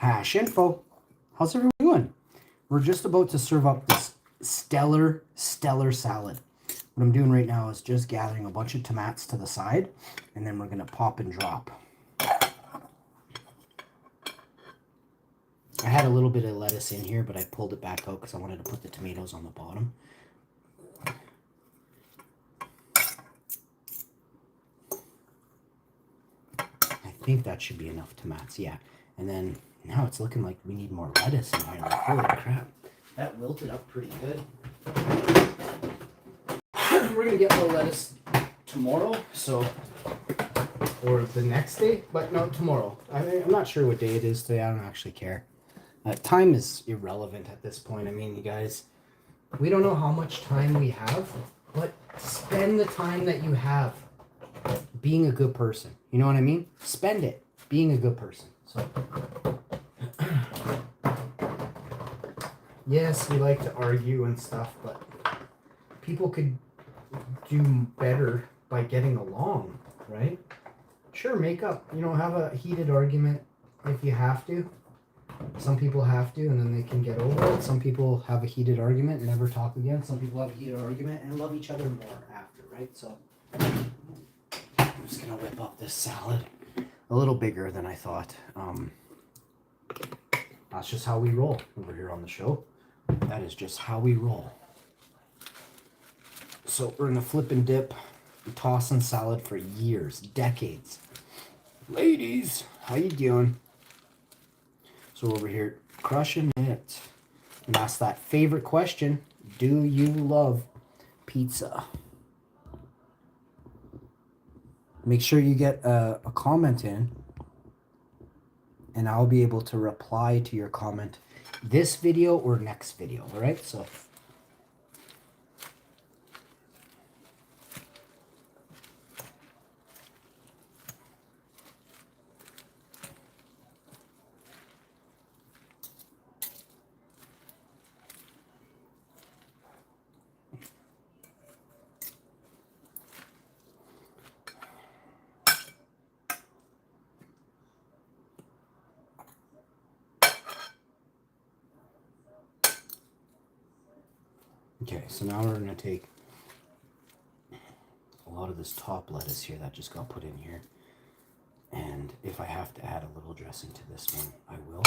Hash Info. How's everyone doing? We're just about to serve up this stellar salad. What I'm doing right now is just gathering a bunch of tomatoes to the side, and then we're going to pop and drop. I had a little bit of lettuce in here, but I pulled it back out because I wanted to put the tomatoes on the bottom. I think that should be enough tomatoes, yeah. And then now it's looking like we need more lettuce in here. Like, holy crap. That wilted up pretty good. We're going to get more lettuce tomorrow, so, or the next day, but no, tomorrow. I'm not sure what day it is today. I don't actually care. Time is irrelevant at this point. I mean, you guys, we don't know how much time we have, but spend the time that you have being a good person. You know what I mean? Spend it being a good person. So, yes, we like to argue and stuff, but people could do better by getting along, right? Sure, make up. You know, have a heated argument if you have to. Some people have to, and then they can get over it. Some people have a heated argument and never talk again. Some people have a heated argument and love each other more after, right? So I'm just going to whip up this salad. A little bigger than I thought. That's just how we roll over here on the show. That is just how we roll. So we're going to flip and dip, tossing salad for years, decades. Ladies, how you doing? So over here, crushing it. And ask that favorite question, do you love pizza? Make sure you get a comment in, and I'll be able to reply to your comment this video or next video, all right? So okay, so now we're going to take a lot of this top lettuce here that just got put in here. And if I have to add a little dressing to this one, I will.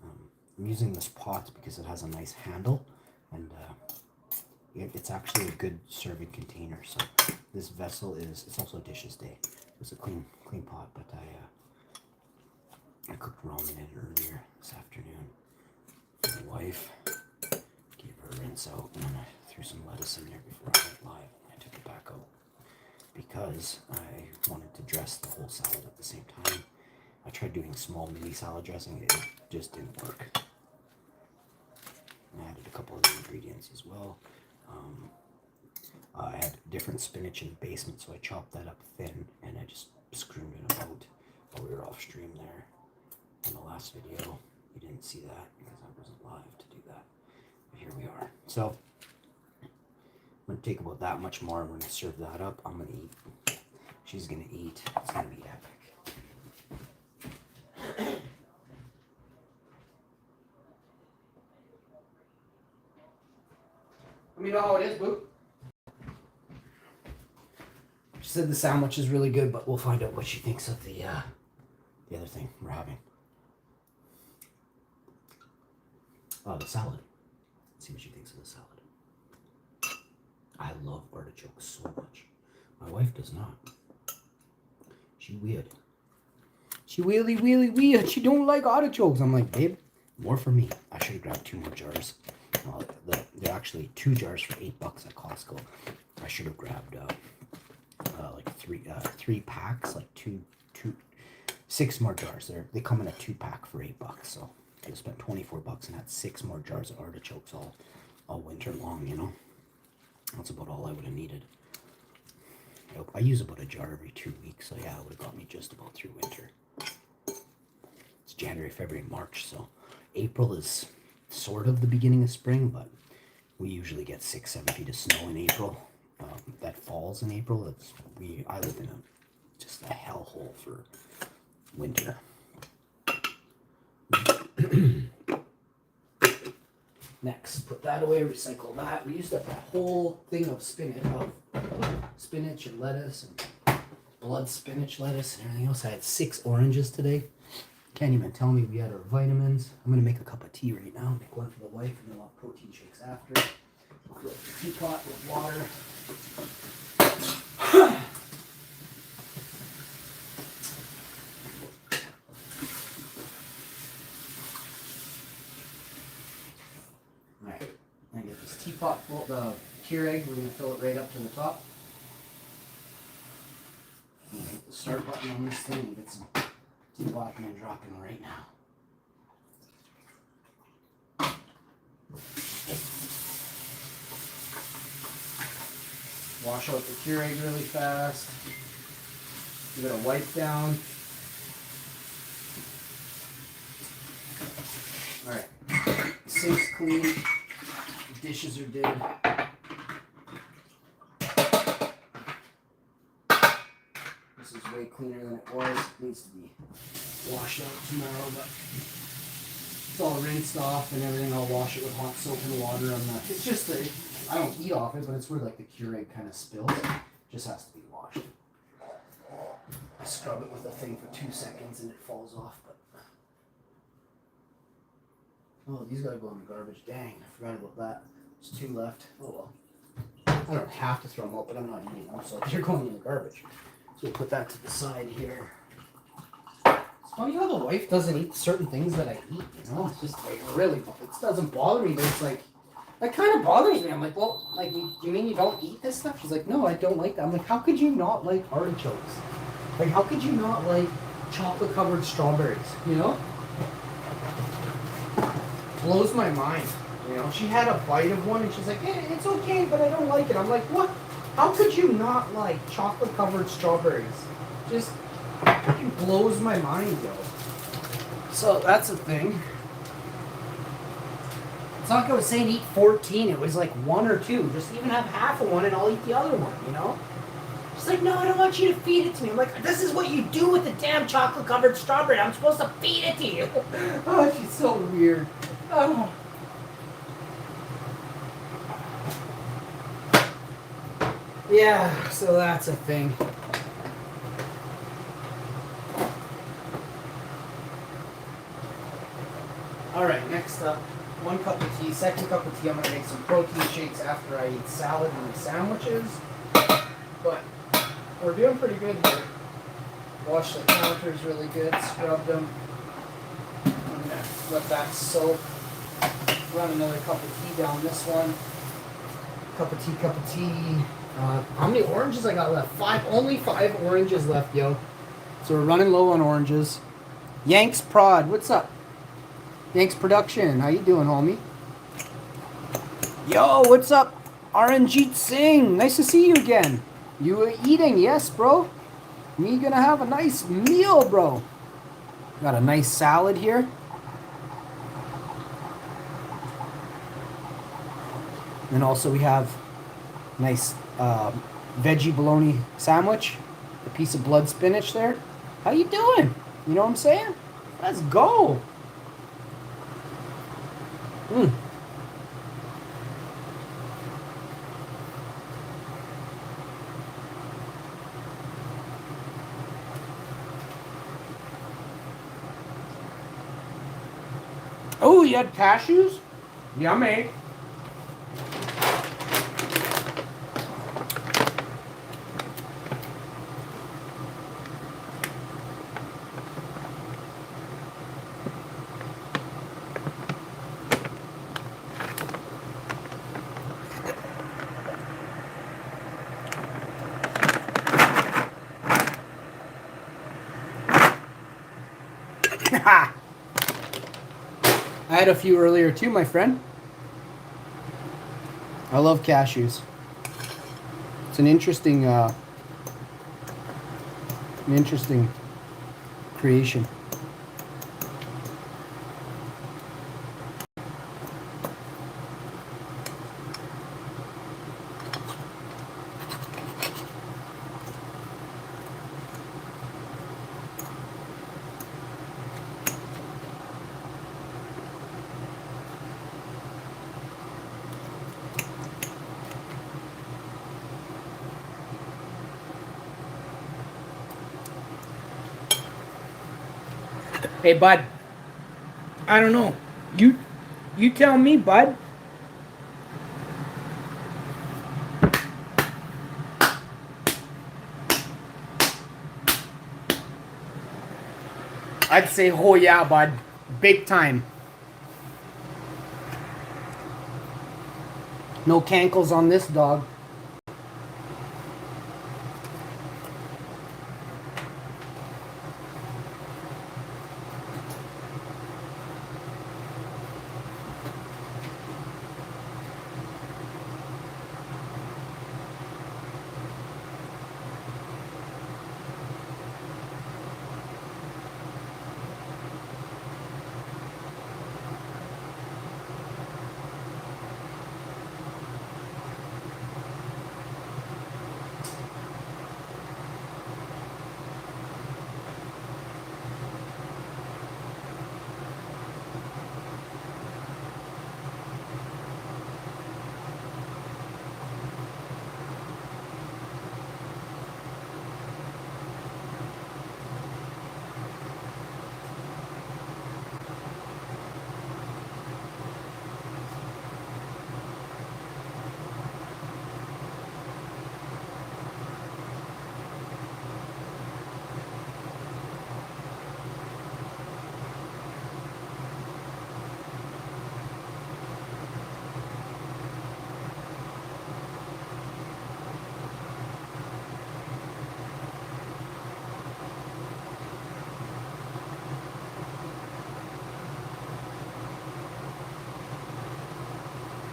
I'm using this pot because it has a nice handle. And it's actually a good serving container. So this vessel is, it's also a dishes day. It's a clean pot, but I cooked ramen in it earlier this afternoon for my wife. Rinse out, and then I threw some lettuce in there before I went live. I took it back out because I wanted to dress the whole salad at the same time. I tried doing small mini salad dressing, it just didn't work. I added a couple of the ingredients as well. I had different spinach in the basement, so I chopped that up thin and I just screwed it about while we were off stream there. In the last video, you didn't see that because I wasn't live to do that. Here we are. So I'm going to take about that much more. I'm going to serve that up. I'm going to eat. She's going to eat. It's going to be epic. Let me know how it is, boo. She said the sandwich is really good, but we'll find out what she thinks of the other thing we're having. The salad. See what she thinks of the salad. I love artichokes so much. My wife does not. She weird. She really weird. She don't like artichokes. I'm like, babe, more for me. I should have grabbed 2 more jars. They're actually 2 jars for $8 at Costco. I should have grabbed like 3 packs, like 6 more jars. They come in a 2-pack for $8. So I spent $24 and had 6 more jars of artichokes all winter long, you know. That's about all I would have needed. I use about a jar every 2 weeks, so yeah, it would have got me just about through winter. It's January, February, March, so April is sort of the beginning of spring, but we usually get 6-7 feet of snow in April. That falls in April. I live in just a hellhole for winter. Next, put that away, recycle that. We used up a whole thing of spinach and lettuce and blood spinach lettuce and everything else. I had 6 oranges today. Can't even tell me we had our vitamins. I'm gonna make a cup of tea right now. Make one for the wife, and then I'll have protein shakes after. Fill up the teapot with water. Alright, I'm gonna get this teapot full of Keurig. We're gonna fill it right up to the top. I'm gonna hit the start button on this thing and get some teapot and dropping right now. Wash out the Keurig really fast. Give it a wipe down. Alright, sink's clean, dishes are dead. This is way cleaner than it was. It needs to be washed out tomorrow, but it's all rinsed off and everything. I'll wash it with hot soap and water. It's just I don't eat off it, but it's where like the Keurig kind of spills. It just has to be washed. I scrub it with a thing for 2 seconds and it falls off. But oh, these gotta go in the garbage. Dang, I forgot about that. There's 2 left. Oh well. I don't have to throw them out, but I'm not eating them, so they're going in the garbage. So we'll put that to the side here. It's funny how the wife doesn't eat certain things that I eat, you know? It's just like really, it doesn't bother me, but it's like, that kind of bothers me. I'm like, well, like, you mean you don't eat this stuff? She's like, no, I don't like that. I'm like, how could you not like artichokes? Like, how could you not like chocolate covered strawberries, you know? Blows my mind, you know? She had a bite of one and she's like, it's okay, but I don't like it. I'm like, what? How could you not like chocolate covered strawberries? Just fucking blows my mind, yo. So that's a thing. It's not like I was saying eat 14. It was like 1 or 2. Just even have half of one and I'll eat the other one, you know? She's like, no, I don't want you to feed it to me. I'm like, this is what you do with the damn chocolate covered strawberry. I'm supposed to feed it to you. Oh, she's so weird. Oh. Yeah, so that's a thing. All right, next up, 1 cup of tea. Second cup of tea, I'm going to make some protein shakes after I eat salad and sandwiches. But we're doing pretty good here. Wash the counters really good, scrub them. I'm going to let that soak. Run another cup of tea down this one. Cup of tea. How many oranges I got left? 5. Only 5 oranges left, yo. So we're running low on oranges. Yanks Prod, what's up? Yanks Production, how you doing, homie? Yo, what's up? Aranjit Singh, nice to see you again. You were eating, yes, bro. Me gonna have a nice meal, bro. Got a nice salad here. And also we have nice veggie bologna sandwich, a piece of blood spinach there. How you doing? You know what I'm saying? Let's go. Oh, you had cashews? Yummy. I had a few earlier too, my friend. I love cashews. It's an interesting creation. Hey, bud. I don't know. You tell me, bud. I'd say, oh yeah, bud. Big time. No cankles on this dog.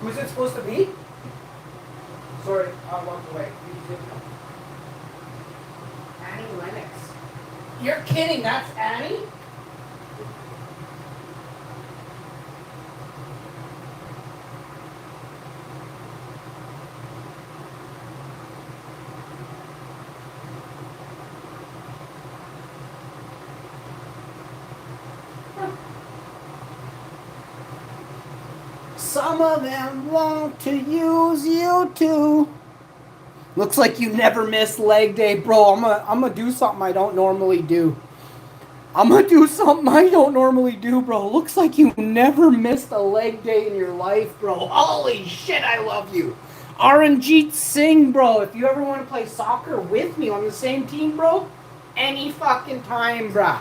Who's it supposed to be? Sorry, I walked away. Annie Lennox. You're kidding, that's Annie? Some of them want to use you too. Looks like you never miss leg day, bro. I'm gonna do something I don't normally do. I'm gonna do something I don't normally do, bro. Looks like you never missed a leg day in your life, bro. Holy shit, I love you. Aranjit Singh, bro. If you ever want to play soccer with me on the same team, bro, any fucking time, bruh.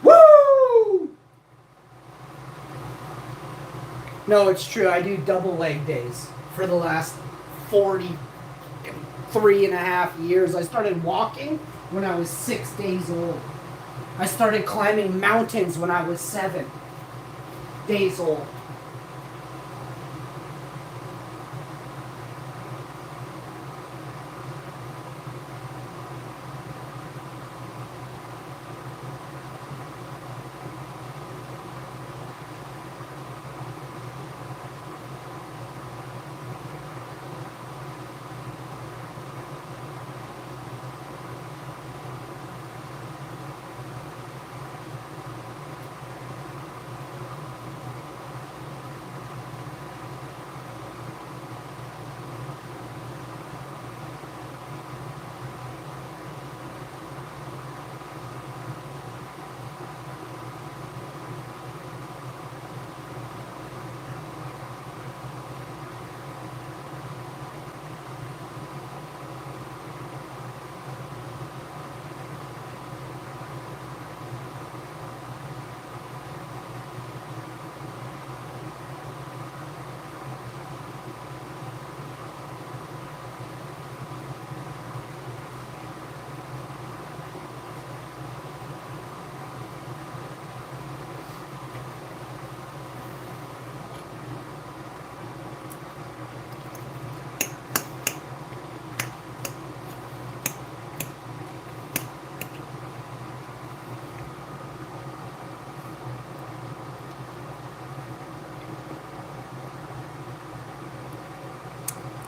Woo! No, it's true. I do double leg days for the last 43.5 years. I started walking when I was 6 days old. I started climbing mountains when I was 7 days old.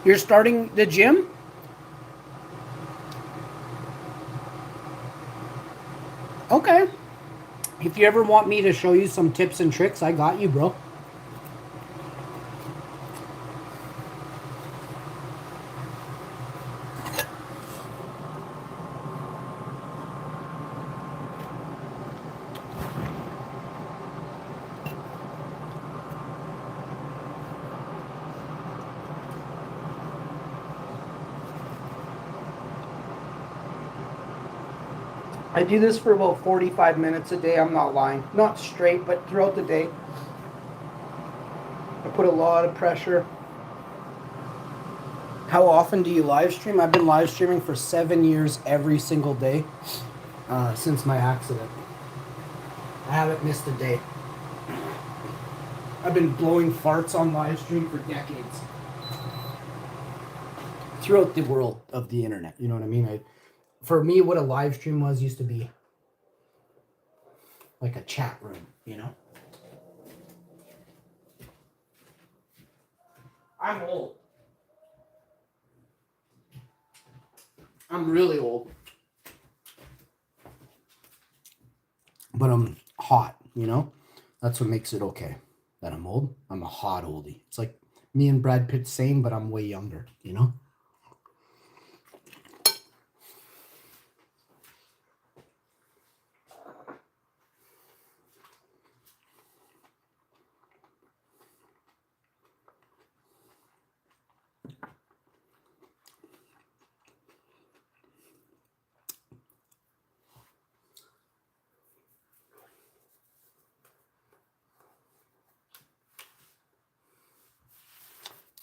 You're starting the gym? Okay. If you ever want me to show you some tips and tricks, I got you, bro. I do this for about 45 minutes a day. I'm not lying. Not straight, but throughout the day. I put a lot of pressure. How often do you live stream? I've been live streaming for 7 years every single day since my accident. I haven't missed a day. I've been blowing farts on live stream for decades. Throughout the world of the internet, you know what I mean? For me, what a live stream was used to be like a chat room, you know? I'm old. I'm really old. But I'm hot, you know? That's what makes it okay. That I'm old. I'm a hot oldie. It's like me and Brad Pitt same, but I'm way younger, you know?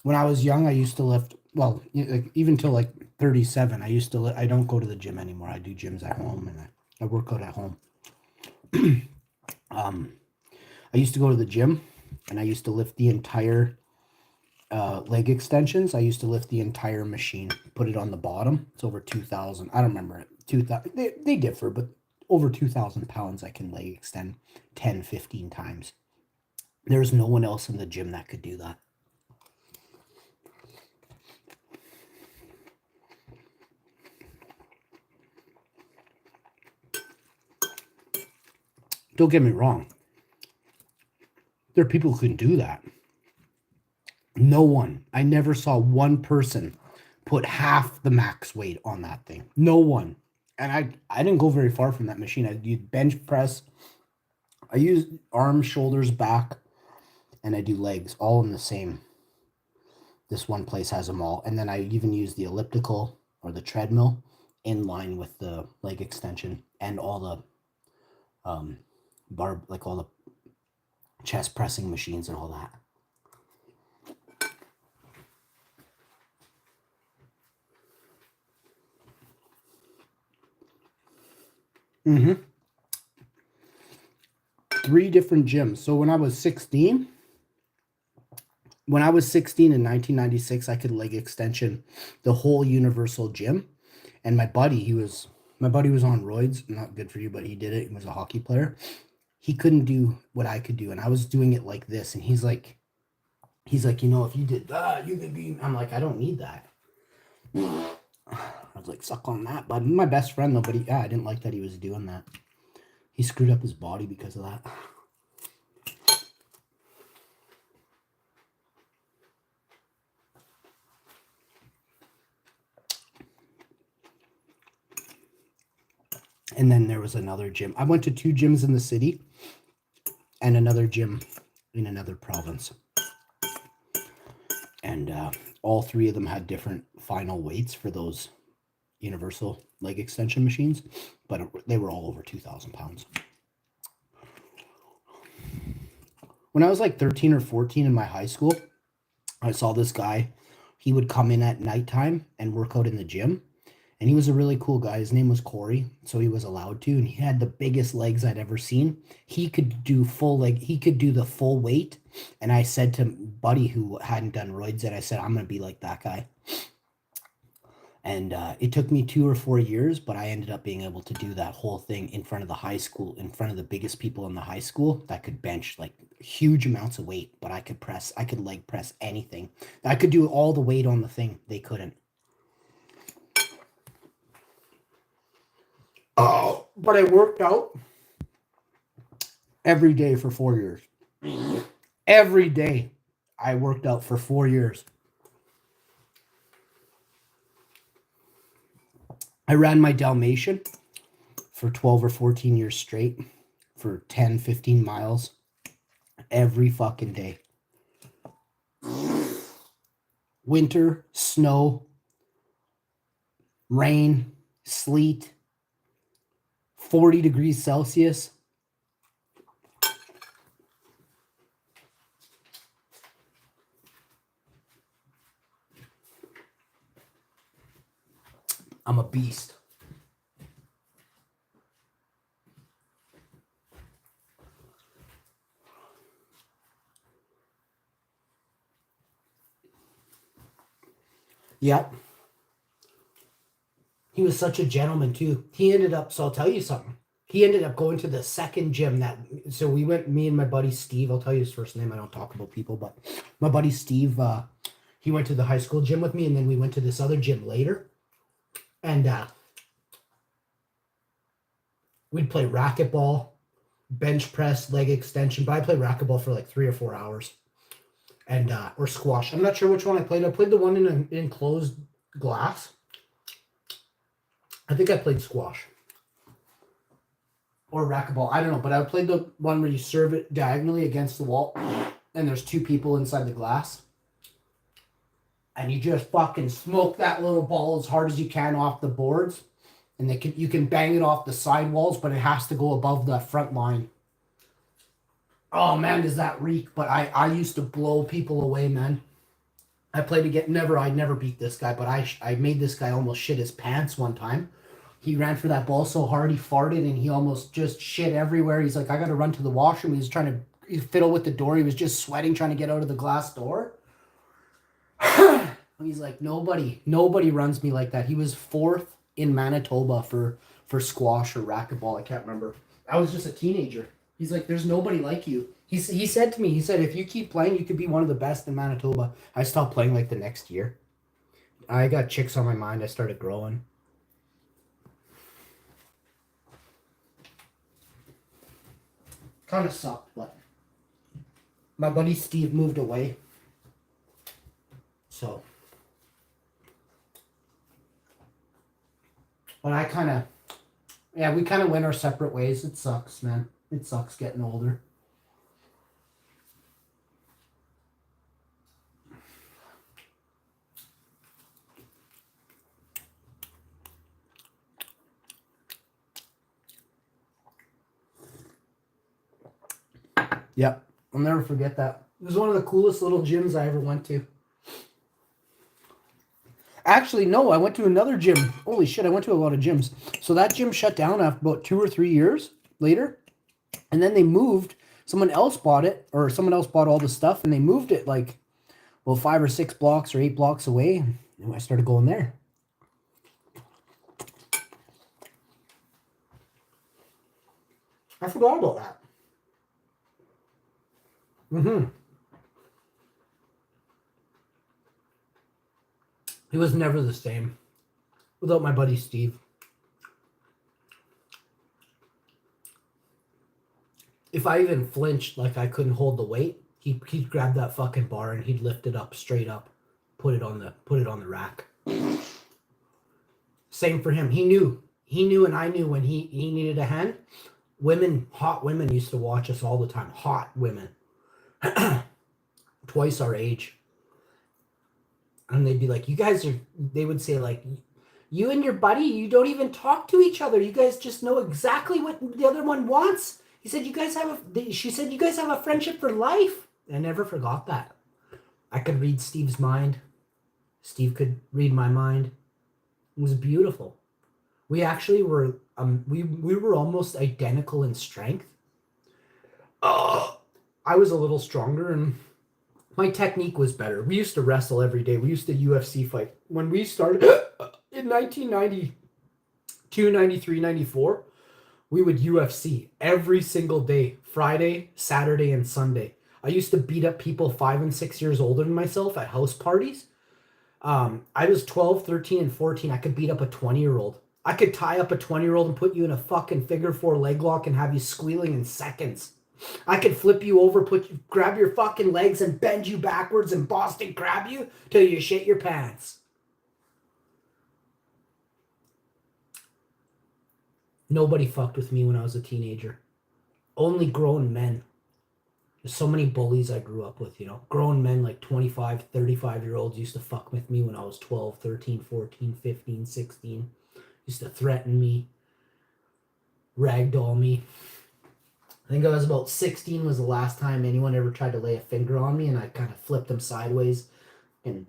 When I was young, I used to lift, well, even till like 37, I don't go to the gym anymore. I do gyms at home and I work out at home. I used to go to the gym and I used to lift the entire leg extensions. I used to lift the entire machine, put it on the bottom. It's over 2,000. I don't remember it. 2,000. They differ, but over 2,000 pounds I can leg extend 10, 15 times. There's no one else in the gym that could do that. Don't get me wrong. There are people who can do that. No one. I never saw one person put half the max weight on that thing. No one. And I didn't go very far from that machine. I used bench press. I use arms, shoulders, back, and I do legs all in the same. This one place has them all. And then I even use the elliptical or the treadmill in line with the leg extension and all the like all the chest pressing machines and all that. Mm-hmm. 3 different gyms. So when I was 16 in 1996, I could leg extension the whole Universal Gym. And my buddy was on roids. Not good for you, but he did it. He was a hockey player. He couldn't do what I could do, and I was doing it like this. And he's like, you know, if you did that, you could be. I'm like, I don't need that. I was like, suck on that, bud. My best friend though, but I didn't like that he was doing that. He screwed up his body because of that. And then there was another gym. I went to 2 gyms in the city and another gym in another province. And all 3 of them had different final weights for those universal leg extension machines, but they were all over 2,000 pounds. When I was like 13 or 14 in my high school, I saw this guy. He would come in at nighttime and work out in the gym. And he was a really cool guy. His name was Corey, so he was allowed to. And he had the biggest legs I'd ever seen. He could do full leg. He could do the full weight. And I said to Buddy, who hadn't done roids yet, I said, I'm going to be like that guy. And it took me 2 or 4 years, but I ended up being able to do that whole thing in front of the high school, in front of the biggest people in the high school that could bench like huge amounts of weight. But I could leg press anything. I could do all the weight on the thing. They couldn't. Oh, but I worked out every day for 4 years. Every day I worked out for 4 years. I ran my Dalmatian for 12 or 14 years straight for 10, 15 miles every fucking day. Winter, snow, rain, sleet, 40 degrees Celsius. I'm a beast. Yep. He was such a gentleman too. He ended up, so I'll tell you something. He ended up going to the second gym so we went, me and my buddy Steve, I'll tell you his first name. I don't talk about people, but my buddy Steve, he went to the high school gym with me, and then we went to this other gym later. And we'd play racquetball, bench press, leg extension, but I played racquetball for like 3 or 4 hours. And or squash. I'm not sure which one I played. I played the one in an enclosed glass. I think I played squash. Or racquetball. I don't know, but I played the one where you serve it diagonally against the wall, and there's 2 people inside the glass. And you just fucking smoke that little ball as hard as you can off the boards. And you can bang it off the side walls, but it has to go above the front line. Oh man, does that reek? But I used to blow people away, man. I never beat this guy, but I made this guy almost shit his pants one time. He ran for that ball so hard he farted, and he almost just shit everywhere. He's like, I gotta run to the washroom. He was trying to fiddle with the door. He was just sweating trying to get out of the glass door. He's like, nobody runs me like that. He was 4th in Manitoba for squash or racquetball. I can't remember. I was just a teenager. He's like, there's nobody like you. He said to me, if you keep playing, you could be one of the best in Manitoba. I stopped playing like the next year. I got chicks on my mind. I started growing. Kind of sucked, but my buddy Steve moved away. So, but we kind of went our separate ways. It sucks, man. It sucks getting older. Yep, I'll never forget that. It was one of the coolest little gyms I ever went to. Actually, no, I went to another gym. Holy shit, I went to a lot of gyms. So that gym shut down after about 2 or 3 years later. And then they moved. Someone else bought it, or someone else bought all the stuff, and they moved it like, 5 or 6 blocks or 8 blocks away. And I started going there. I forgot about that. It was never the same without my buddy Steve. If I even flinched, like I couldn't hold the weight, he'd grab that fucking bar and he'd lift it up straight up, put it on the rack. Same for him. He knew, and I knew when he needed a hand. Hot women used to watch us all the time. Hot women. Twice our age. And they'd be like, they would say like, you and your buddy, you don't even talk to each other. You guys just know exactly what the other one wants. She said, you guys have a friendship for life. I never forgot that. I could read Steve's mind. Steve could read my mind. It was beautiful. We actually were, we were almost identical in strength. I was a little stronger and my technique was better. We used to wrestle every day. We used to UFC fight. When we started in 1992, 93, 94, we would UFC every single day, Friday, Saturday, and Sunday. I used to beat up people 5 and 6 years older than myself at house parties. I was 12, 13, and 14. I could beat up a 20-year-old. I could tie up a 20-year-old and put you in a fucking figure 4 leg lock and have you squealing in seconds. I could flip you over, grab your fucking legs and bend you backwards and Boston crab you till you shit your pants. Nobody fucked with me when I was a teenager. Only grown men. There's so many bullies I grew up with, Grown men like 25, 35-year-olds used to fuck with me when I was 12, 13, 14, 15, 16. Used to threaten me. ragdoll me. I think I was about 16 was the last time anyone ever tried to lay a finger on me, and I kind of flipped him sideways and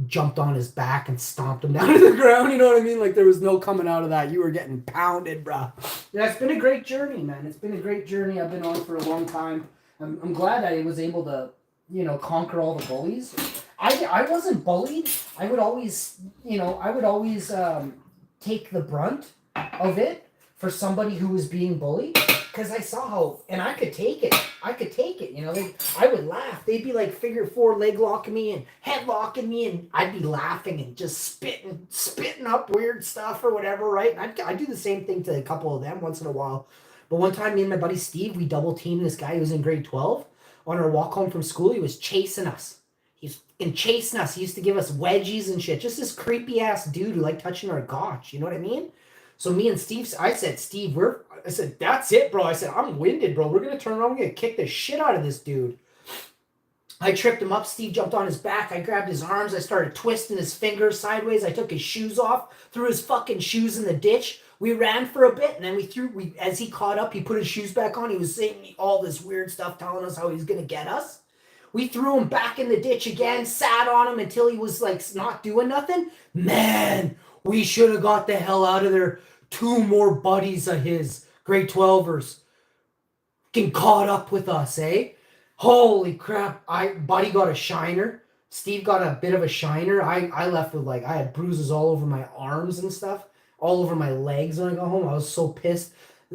jumped on his back and stomped him down to the ground. You know what I mean? Like there was no coming out of that. You were getting pounded, bro. Yeah, it's been a great journey, man. It's been a great journey I've been on for a long time. I'm glad I was able to, you know, conquer all the bullies. I wasn't bullied. I would always, you know, take the brunt of it for somebody who was being bullied, because I saw how, and I could take it. You know, I would laugh. They'd be like figure four leg locking me and head locking me, and I'd be laughing and just spitting up weird stuff or whatever, right? And I'd do the same thing to a couple of them once in a while. But one time, me and my buddy Steve, we double teamed this guy who was in grade 12. On our walk home from school, he was chasing us. He's chasing us. He used to give us wedgies and shit. Just this creepy ass dude who liked touching our gotch. You know what I mean? So me and Steve, I said, Steve, I said, that's it, bro. I said, I'm winded, bro. We're going to turn around. We're going to kick the shit out of this dude. I tripped him up. Steve jumped on his back. I grabbed his arms. I started twisting his fingers sideways. I took his shoes off, threw his fucking shoes in the ditch. We ran for a bit, and then as he caught up, he put his shoes back on. He was saying all this weird stuff, telling us how he's going to get us. We threw him back in the ditch again, sat on him until he was like not doing nothing. Man, we should have got the hell out of there. 2 more buddies of his, grade 12ers, getting caught up with us, eh? Holy crap. Buddy got a shiner. Steve got a bit of a shiner. I left with I had bruises all over my arms and stuff, all over my legs when I got home. I was so pissed.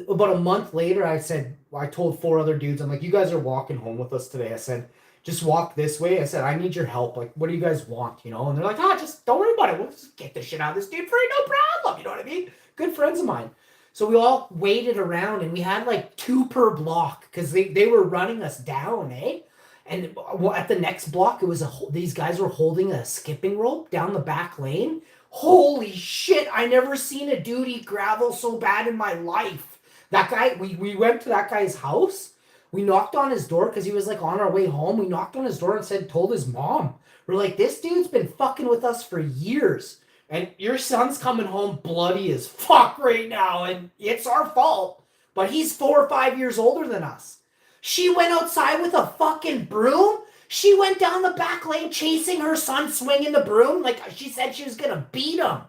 About a month later, I told 4 other dudes, I'm like, you guys are walking home with us today. I said, just walk this way. I said, I need your help. Like, what do you guys want? You know? And they're like, just don't worry about it. We'll just get the shit out of this dude for no problem. You know what I mean? Good friends of mine. So we all waited around, and we had 2 per block because they were running us down, eh? And at the next block, it was these guys were holding a skipping rope down the back lane. Holy shit! I never seen a dude eat gravel so bad in my life. That guy, we went to that guy's house. We knocked on his door because he was on our way home. We knocked on his door and told his mom. We're like, this dude's been fucking with us for years. And your son's coming home bloody as fuck right now. And it's our fault. But he's 4 or 5 years older than us. She went outside with a fucking broom. She went down the back lane chasing her son, swinging the broom. She said she was going to beat him.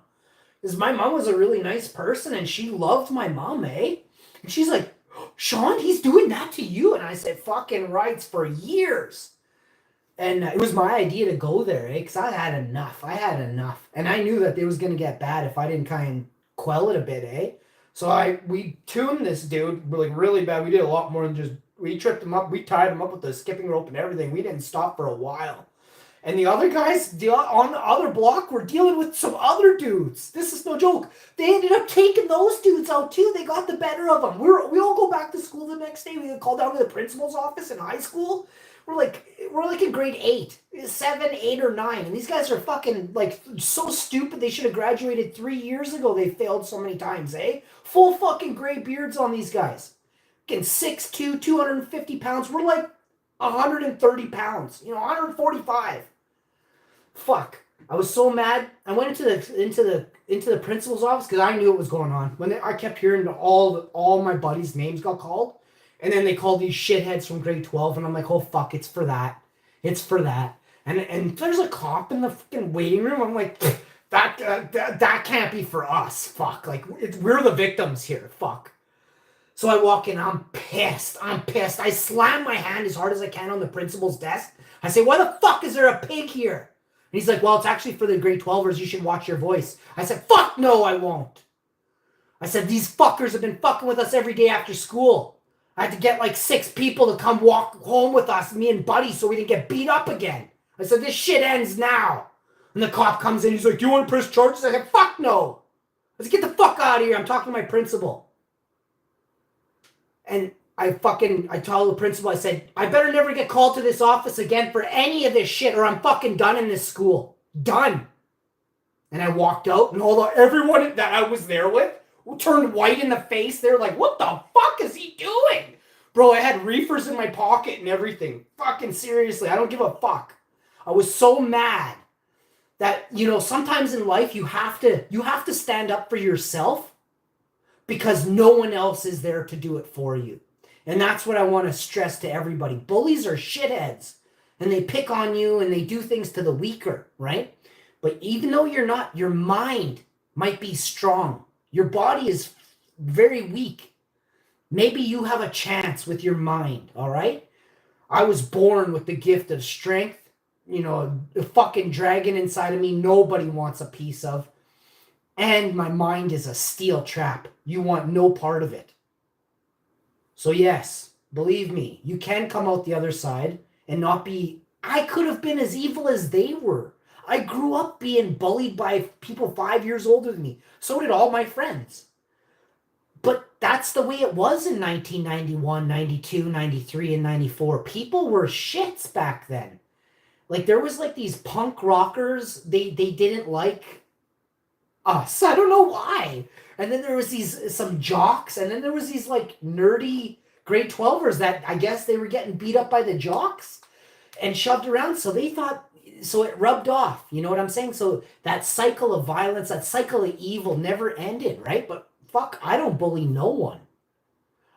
Because my mom was a really nice person and she loved my mom, eh? And she's like, Sean, he's doing that to you? And I said, fucking rights for years. And it was my idea to go there, eh? Because I had enough. And I knew that it was going to get bad if I didn't kind of quell it a bit, eh? So we tuned this dude really bad. We did a lot more than just, we tripped him up. We tied him up with the skipping rope and everything. We didn't stop for a while. And the other guys on the other block were dealing with some other dudes. This is no joke. They ended up taking those dudes out too. They got the better of them. We all go back to school the next day. We get called down to the principal's office in high school. We're in grade 8, 7, 8, or 9. And these guys are fucking so stupid. They should have graduated 3 years ago. They failed so many times, eh? Full fucking gray beards on these guys. Getting 6'2", 250 pounds. We're 130 pounds. 145. Fuck. I was so mad. I went into the principal's office because I knew what was going on. I kept hearing all my buddies' names got called. And then they called these shitheads from grade 12, and I'm like, oh, fuck, it's for that. And there's a cop in the fucking waiting room. I'm like, that can't be for us. Fuck. We're the victims here. Fuck. So I walk in. I'm pissed. I slam my hand as hard as I can on the principal's desk. I say, why the fuck is there a pig here? And he's like, well, it's actually for the grade 12ers. You should watch your voice. I said, fuck no, I won't. I said, these fuckers have been fucking with us every day after school. I had to get 6 people to come walk home with us, me and Buddy, so we didn't get beat up again. I said, this shit ends now. And the cop comes in, he's like, do you want to press charges? I said, fuck no. I said, get the fuck out of here. I'm talking to my principal. And I told the principal, I said, I better never get called to this office again for any of this shit or I'm fucking done in this school. Done. And I walked out and everyone that I was there with turned white in the face. They're like, what the fuck is he doing? Bro, I had reefers in my pocket and everything. Fucking seriously, I don't give a fuck. I was so mad that, sometimes in life you have to stand up for yourself. because no one else is there to do it for you. And that's what I want to stress to everybody. Bullies are shitheads, and they pick on you and they do things to the weaker, right? But even though you're not, your mind might be strong. Your body is very weak. Maybe you have a chance with your mind, all right? I was born with the gift of strength, you know, a fucking dragon inside of me nobody wants a piece of. And my mind is a steel trap. You want no part of it. So yes, believe me, you can come out the other side and not be... I could have been as evil as they were. I grew up being bullied by people 5 years older than me. So did all my friends. But that's the way it was in 1991, 92, 93, and 94. People were shits back then. Like, there was like these punk rockers. They didn't like us. I don't know why. And then there was some jocks. And then there was these like nerdy grade 12ers that I guess they were getting beat up by the jocks and shoved around. So they thought... So it rubbed off. You know what I'm saying? So that cycle of violence, that cycle of evil never ended, right? But fuck, I don't bully no one.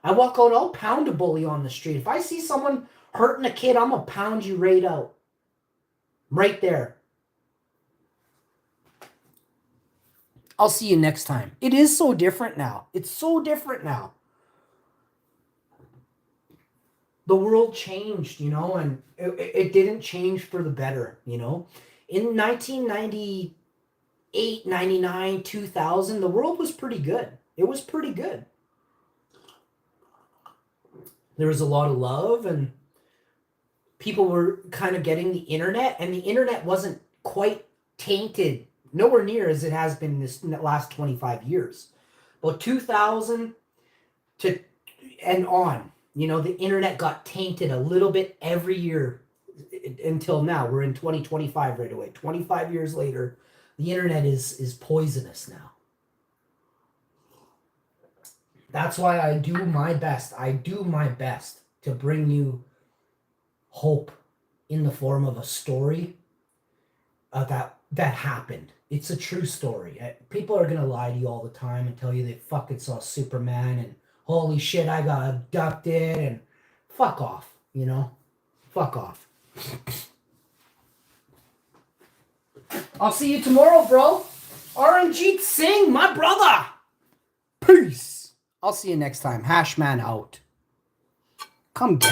I walk out, I'll pound a bully on the street. If I see someone hurting a kid, I'm going to pound you right out. Right there. I'll see you next time. It is so different now. It's so different now. The world changed, you know, and it didn't change for the better, you know. In 1998, 99, 2000, the world was pretty good. It was pretty good. There was a lot of love, and people were kind of getting the internet, and the internet wasn't quite tainted, nowhere near as it has been this last 25 years. About 2000 to and on. You know, the internet got tainted a little bit every year until now. We're in 2025 right away. 25 years later, the internet is poisonous now. That's why I do my best. I do my best to bring you hope in the form of a story that happened. It's a true story. People are going to lie to you all the time and tell you they fucking saw Superman and holy shit, I got abducted, and fuck off, you know? Fuck off. I'll see you tomorrow, bro. RNG Singh, my brother. Peace. I'll see you next time. Hashman out. Come get